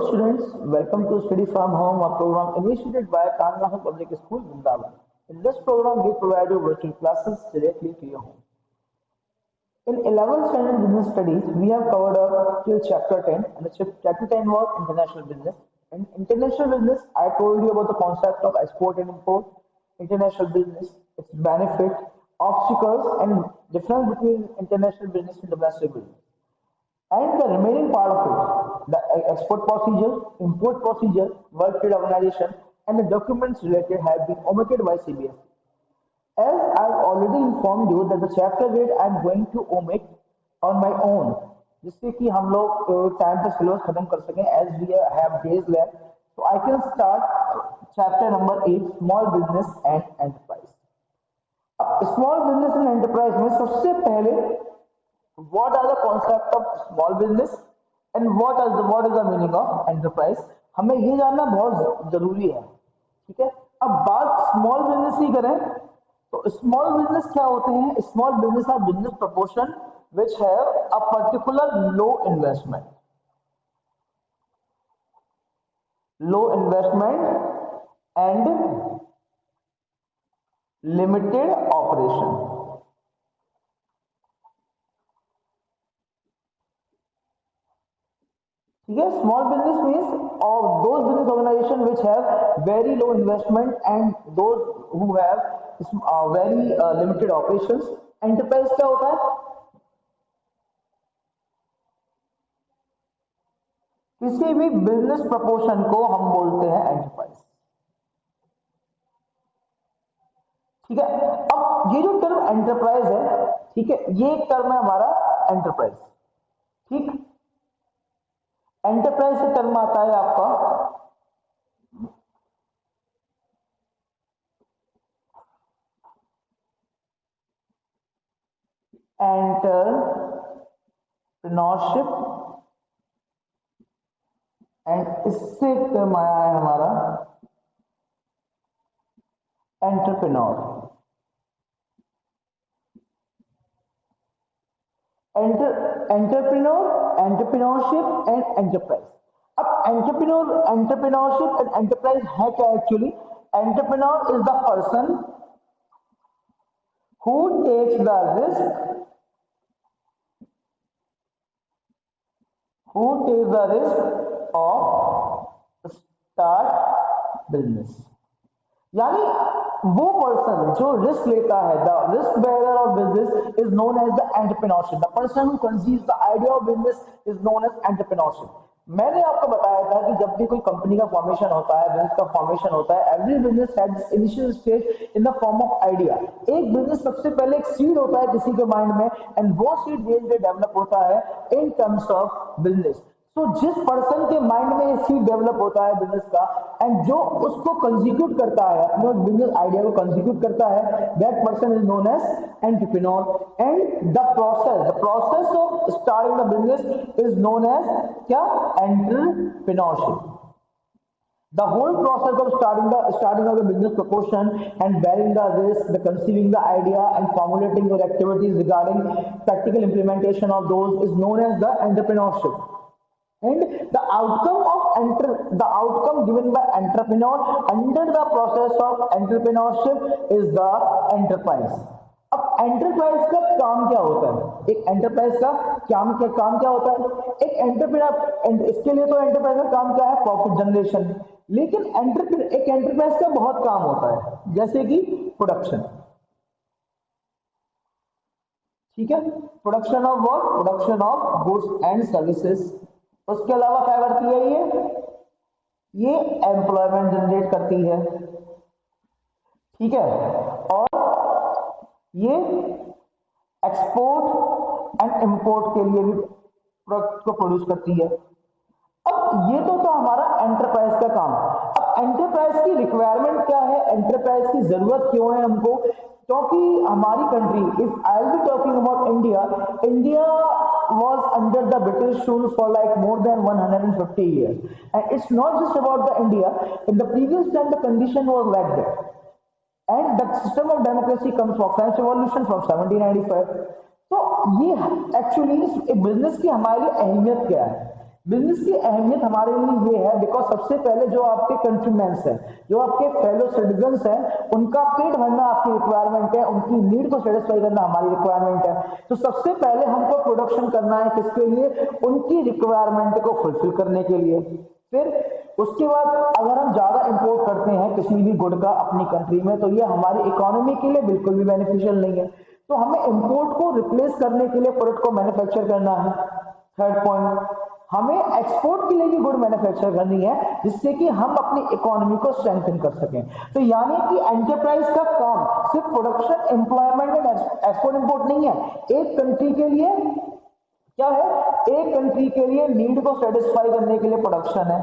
students, welcome to Study from Home, a program initiated by Kangahu Public School, Vrindavan. In this program, we provide you virtual classes directly to your home. In 11th standard business studies, we have covered up till chapter 10, and the chapter 10 was international business. In international business, I told you about the concept of export and import, international business, its benefit, obstacles, and difference between international business and domestic business. And the remaining part of it, the export procedure, import procedure, World Trade Organization, and the documents related have been omitted by CBSE. As I've already informed you that the chapter 8 I'm going to omit on my own, जिससे कि हम लोग time पे syllabus खत्म कर सकें as we have days left. So I can start chapter number 8, small business and enterprise. Small business and enterprise में सबसे पहले what are the concept of small business and what is the meaning of enterprise, हमें ये जानना बहुत जरूरी है. ठीक है, अब बात स्मॉल बिजनेस की करें तो स्मॉल बिजनेस क्या होते हैं? Small business are business proportion which have a particular low investment and limited operation. ठीक है, स्मॉल बिजनेस मीन्स और those business organisation which have very low investment and those who have very limited operations. Enterprise क्या होता है? किसी भी business proportion को हम बोलते हैं एंटरप्राइज. ठीक है, अब ये जो टर्म एंटरप्राइज है, ठीक है, ये एक टर्म है हमारा एंटरप्राइज. ठीक, एंटरप्राइज से टर्म आता है आपका एंटरप्रेन्योरशिप एंड इससे टर्म आया है हमारा एंटरप्रेन्योर. Entrepreneurship and enterprise. अब एंटरप्रेन्योरशिप एंड एंटरप्राइज है क्या actually? Entrepreneur is the person who takes the risk of start business. यानी वो पर्सन जो रिस्क लेता है, the risk bearer of business is known as the entrepreneurship. The person who conceives the idea of business is known as entrepreneurship. मैंने आपको बताया था कि जब भी कोई कंपनी का फॉर्मेशन होता है, बिजनेस का फॉर्मेशन होता है, every business has initial stage in the form of idea. एक बिजनेस सबसे पहले एक सीड होता है किसी के माइंड में, एंड वो सीड धीरे धीरे डेवलप होता है इन टर्म्स ऑफ बिजनेस. तो जिस पर्सन के माइंड में ये सीड डेवलप होता है बिजनेस का, एंड जो उसको कंसिक्यूट करता है, अपने बिजनेस आइडिया को कंसिक्यूट करता है, that person is known as entrepreneur. And the process of starting the business is known as क्या? Entrepreneurship. The whole process of starting of the business proportion and bearing the risk, the conceiving the idea and formulating your activities regarding practical implementation of those is known as the entrepreneurship. And the outcome given by entrepreneur under the process of entrepreneurship is the enterprise. अब enterprise का काम क्या होता है? एक enterprise का काम क्या होता है? एक एंटरप्रेन्योर, इसके लिए तो एंटरप्राइज का काम क्या है? Profit generation. लेकिन एक एंटरप्राइज का बहुत काम होता है, जैसे कि प्रोडक्शन. ठीक है, production of what? Production of goods and services. उसके अलावा क्या करती है? ये एम्प्लॉयमेंट जनरेट करती है. ठीक है, और ये एक्सपोर्ट एंड इंपोर्ट के लिए भी प्रोडक्ट को प्रोड्यूस करती है. अब ये तो था हमारा एंटरप्राइज का काम. अब एंटरप्राइज की रिक्वायरमेंट क्या है? एंटरप्राइज की जरूरत क्यों है हमको? क्योंकि हमारी country, if I will be talking about India was under the British rule for like more than 150 years, and it's not just about the India. In the previous time the condition was like that, and the system of democracy comes from French Revolution from 1795. तो ये actually business की हमारे लिए अहमियत क्या है? Business की अहमियत हमारे लिए ये है बिकॉज सबसे पहले जो आपके कंट्रीमेंस है, जो आपके फेलो सिटीजन्स हैं, उनका पेट भरना आपकी रिक्वायरमेंट है, उनकी नीड को सेटिस्फाई करना हमारी रिक्वायरमेंट है। तो सबसे पहले हमको प्रोडक्शन करना है किसके लिए? उनकी रिक्वायरमेंट को फुलफिल करने के लिए। फिर उसके बाद अगर हम ज्यादा इंपोर्ट करते हैं किसी भी गुड का अपनी कंट्री में, तो ये हमारी इकोनॉमी के लिए बिल्कुल भी बेनिफिशियल नहीं है। तो हमें इंपोर्ट को रिप्लेस करने के लिए प्रोडक्ट को मैन्युफैक्चर करना है। थर्ड पॉइंट, हमें एक्सपोर्ट के लिए भी गुड मैन्युफैक्चर करनी है जिससे कि हम अपनी इकोनॉमी को स्ट्रेंथन कर सकें। तो यानी कि एंटरप्राइज का काम सिर्फ production, employment and export import नहीं है। एक कंट्री के लिए क्या है? एक कंट्री के लिए नीड को सेटिस्फाई करने के लिए प्रोडक्शन है,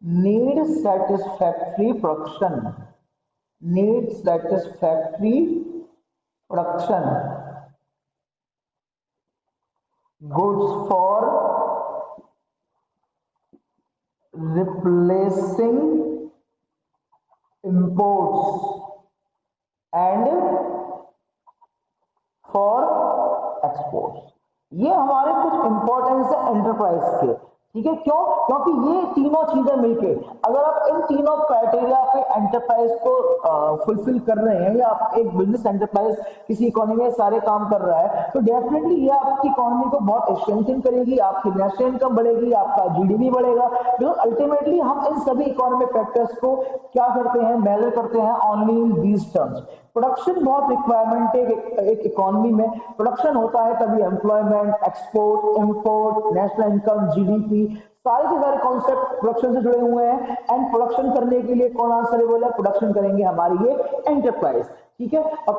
need satisfactory production, need satisfactory production, goods for replacing imports and for exports। ये हमारे कुछ इंपॉर्टेंस है एंटरप्राइज के, ठीक है? क्यों? क्योंकि ये तीनों चीजें मिलके, अगर आप इन तीनों क्राइटेरिया पे एंटरप्राइज को फुलफिल कर रहे हैं, या आप एक बिजनेस एंटरप्राइज किसी इकोनॉमी में सारे काम कर रहा है, तो डेफिनेटली ये आपकी इकोनॉमी को बहुत स्ट्रेंथन करेगी, आपकी नेशनल इनकम बढ़ेगी, आपका जीडीपी बढ़ेगा। तो अल्टीमेटली हम इन सभी इकोनॉमिक फैक्टर्स को क्या करते हैं? मेजर करते हैं only in these terms. Production बहुत रिक्वायरमेंट है एक इकोनॉमी में। प्रोडक्शन होता है तभी employment, export, import, national income, GDP, सारे के सारे कॉन्सेप्ट प्रोडक्शन से जुड़े हुए हैं। एंड प्रोडक्शन करने के लिए कौन आंसरेबल है? प्रोडक्शन करेंगे हमारी ये एंटरप्राइज, ठीक है? और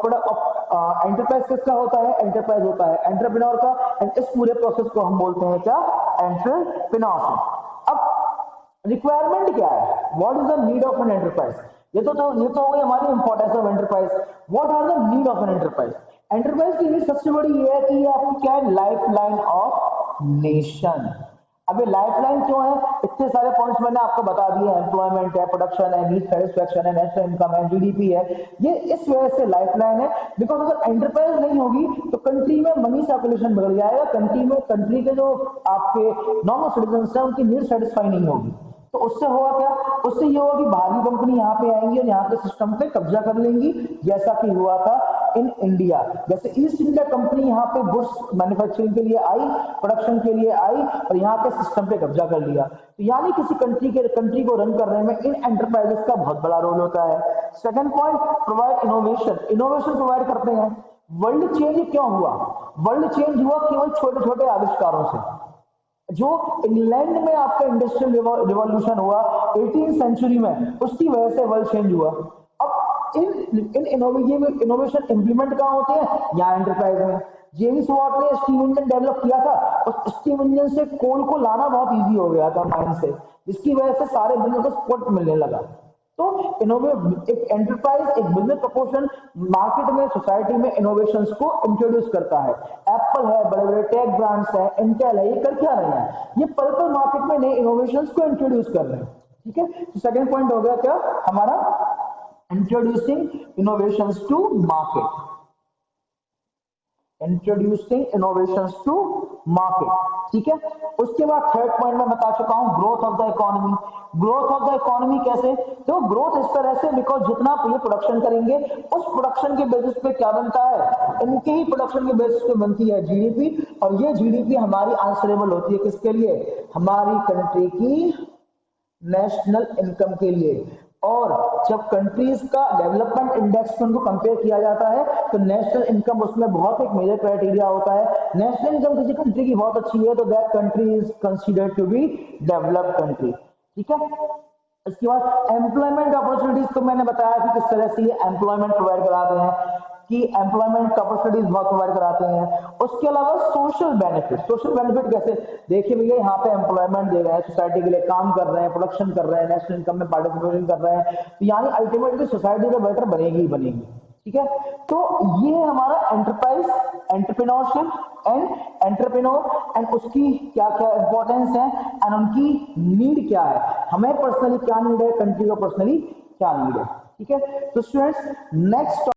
एंटरप्राइज किसका होता है? एंटरप्राइज होता है एंटरप्रेन्योर का। एंड इस पूरे प्रोसेस को हम बोलते हैं क्या? एंटरप्रेन्योरशिप। अब रिक्वायरमेंट क्या है? What is the need of an enterprise? ये तो हो गई हमारी importance of enterprise. What are the need of an enterprise? Enterprise की नीड सबसे बड़ी ये है कि ये आपकी क्या है? Life line of nation. अब ये लाइफ लाइन क्यों है? इतने सारे पॉइंट्स मैंने आपको बता दिए, एम्प्लॉयमेंट है, प्रोडक्शन है, नीड सेटिस्फैक्शन है, नेशनल इनकम है, जीडीपी है। ये इस वजह से लाइफ लाइन है बिकॉज अगर एंटरप्राइज नहीं होगी तो कंट्री में मनी सर्कुलेशन बढ़ जाएगा, कंट्री के जो आपके नॉर्मल सिटीजन है उनकी नीड सेटिस्फाई नहीं होगी। तो उससे होगा क्या? उससे ये होगा कि बाहरी कंपनी यहाँ पे आएंगी और यहाँ के सिस्टम पे कब्जा कर लेंगी, जैसा कि हुआ था इन इंडिया। जैसे ईस्ट इंडिया कंपनी यहाँ पे गुड्स मैन्युफैक्चरिंग के लिए आई, प्रोडक्शन के लिए आई और यहाँ के सिस्टम पे कब्जा कर लिया। तो यानी किसी कंट्री को रन करने में इन एंटरप्राइजेस का बहुत बड़ा रोल होता है। Second point, provide innovation. Innovation provide करते हैं। वर्ल्ड चेंज क्यों हुआ? वर्ल्ड चेंज हुआ केवल छोटे छोटे आविष्कारों से। जो इंग्लैंड में आपका इंडस्ट्रियल रिवॉल्यूशन हुआ 18th सेंचुरी में, उसकी वजह से वर्ल्ड चेंज हुआ। अब इन इनोवेशन इंप्लीमेंट कहाँ होते हैं? यहाँ एंटरप्राइज में। जेम्स वाट ने स्टीम इंजन डेवलप किया था, उस स्टीम इंजन से कोल को लाना बहुत इजी हो गया था माइन से, जिसकी वजह से सारे बिजनेस को सपोर्ट मिलने लगा। तो एक एंटरप्राइज, एक बिजनेस प्रपोर्शन मार्केट में, सोसाइटी में इनोवेशंस को इंट्रोड्यूस करता है। एप्पल है, बड़े बड़े टेक ब्रांड्स है, इंटेल है, ये कर क्या रहे हैं? ये पर्पल मार्केट में नए इनोवेशंस को इंट्रोड्यूस कर रहे हैं, ठीक है? तो सेकंड पॉइंट हो गया क्या हमारा? Introducing innovations to market, introducing innovations to market, ठीक है? उसके बाद थर्ड पॉइंट में बता चुका हूं, growth of the economy. Growth of the economy कैसे? तो ग्रोथ इस तरह से, बिकॉज जितना ये प्रोडक्शन करेंगे उस प्रोडक्शन के बेसिस पे क्या बनता है? इनके ही प्रोडक्शन के बेसिस पे बनती है जीडीपी, और ये जीडीपी हमारी आंसरेबल होती है किसके लिए? हमारी कंट्री की नेशनल इनकम के लिए। और जब कंट्रीज का डेवलपमेंट इंडेक्स में उनको कंपेयर किया जाता है तो नेशनल इनकम उसमें बहुत एक मेजर क्राइटेरिया होता है। नेशनल इनकम किसी कंट्री की बहुत अच्छी है तो that country is considered to be developed country, ठीक है? इसके बाद एम्प्लॉयमेंट अपॉर्चुनिटीज को मैंने बताया कि किस तरह से ये एम्प्लॉयमेंट प्रोवाइड कराते हैं, कि एम्प्लॉयमेंट अपॉर्चुनिटीज बहुत प्रोवाइड कराते हैं। उसके अलावा सोशल बेनिफिट। सोशल बेनिफिट कैसे? देखिए भैया, यहाँ पे एम्प्लॉयमेंट दे रहे हैं, सोसाइटी के लिए काम कर रहे हैं, प्रोडक्शन कर रहे हैं, नेशनल इनकम में पार्टिसिपेशन कर रहे हैं, तो यानी अल्टीमेटली सोसाइटी तो बेटर बनेगी ही बनेगी, ठीक है? तो ये हमारा enterprise, entrepreneurship and entrepreneur, and उसकी क्या क्या इंपॉर्टेंस है एंड उनकी नीड क्या है, हमें पर्सनली क्या नीड है, कंट्री को पर्सनली क्या नीड है, ठीक है? तो स्टूडेंट्स, नेक्स्ट